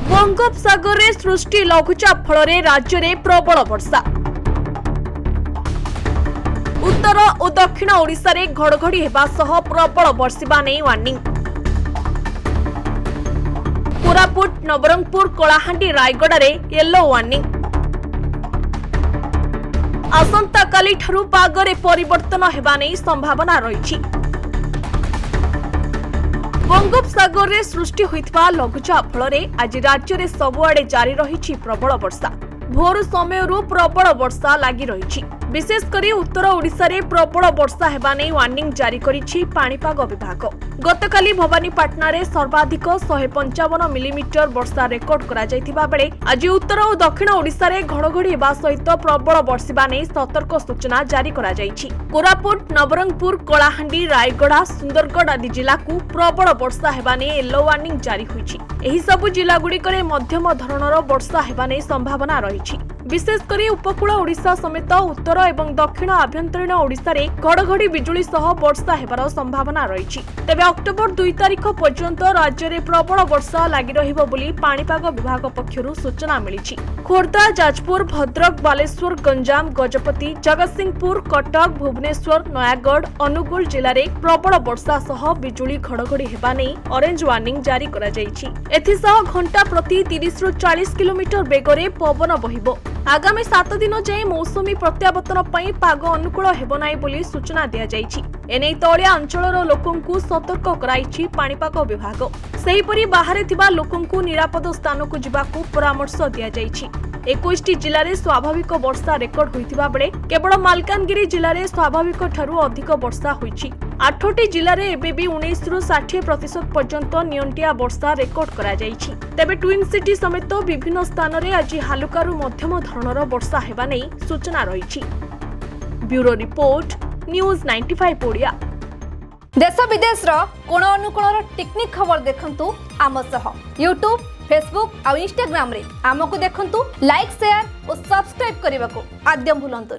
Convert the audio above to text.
बंगोपसागर में सृष्टि लघुचाप फल राज्य में प्रबल वर्षा। उत्तर और दक्षिण ओडिशा रे घड़घड़ी हेबा सह प्रबल वर्षा नहीं वार्निंग। कोरापुट नवरंगपुर कलाहांडी रायगड़ रे येलो वार्निंग। आसंता काली ठारू पागरे परिवर्तन हेबा नहीं संभावना रही। बंगोपसागर में सृष्टि होइतबा लघुचाप फल आज राज्य में सबुआड़े जारी रही प्रबल वर्षा। भोर समय प्रबल वर्षा लगी रही। विशेषकर उत्तर ओडिशा रे प्रबल वर्षा हेबा नहीं वार्निंग जारी करिछि पाणीपाग विभाग। गतकाली भवानीपाटना रे सर्वाधिक 155 मिलीमीटर वर्षा रेकर्ड करा जायतिबा बेले आज उत्तर और दक्षिण ओडिशा रे घड़घड़ी हेबा सहित प्रबल वर्षा नहीं सतर्क सूचना जारी करा जायछि। कोरापुट नवरंगपुर कलाहांडी रायगड़ सुंदरगढ़ आदि जिला को प्रबल वर्षा हेबा नहीं येलो वार्निंग जारी होइछि। एही सबु जिला गुड़िकरे मध्यम धरणर वर्षा हेबा नहीं संभावना रही। विशेषकर उपकूल ओडिशा समेत उत्तर एवं दक्षिण आभ्यंतरीण ओडिशा रे घड़घड़ी बिजुली सह वर्षा हेबार संभावना रही। तेबे अक्टोबर 2 तारिख पर्यंत राज्य में प्रबल वर्षा लगी रहिबो बोली पाणीपाग विभाग पक्षरु सूचना मिलिछि। खोर्धा जाजपुर भद्रक बालेश्वर गंजाम गजपति जगतसिंहपुर कटक भुवनेश्वर नयागढ़ अनुगुल जिले में प्रबल वर्षा सह बिजुली घड़घड़ी हेबा नहीं ऑरेंज वार्निंग जारी करा जायछि। एथिसह घंटा प्रति 30 ରୁ 40 किलोमीटर बेगरे पवन बहिबो। आगामी 7 दिन जाए मौसुमी प्रत्यावर्तन पई पाग अनुकूल हेबो नाही बोली सूचना दिया जायछि। एनै तळिया अंचलर लोकंकु सतर्क कराइछि पाणीपाग विभाग। सेहिपरि बाहरे थिबा लोकंकु निरापद स्थान को जिबाकु परामर्श दिया जायछि। 21 जिल्ला रे स्वाभाविक वर्षा रेकर्ड होइतिबा बेले केवल मालकानगिरी जिल्ला रे स्वाभाविक ठारू अधिक वर्षा होइछि। 8टी जिल्ला रे एबेबी 19 ରୁ 60% पर्यंत नियंटिया वर्षा रेकर्ड करा जायछि। तेबे ट्विन सिटी समेत विभिन्न स्थान रे आज हालुकारु मध्यम धरणर वर्षा हेबा नै सूचना रहिछि। Bureau report news 95 Odia. देश विदेश रो कोण अनुकोणर टेक्निक खबर देखंतु आम सह यूट्यूब फेसबुक और इंस्टाग्राम रे आमको देखंतु लाइक शेयर और सब्सक्राइब करने को आद्यम भूलंतु।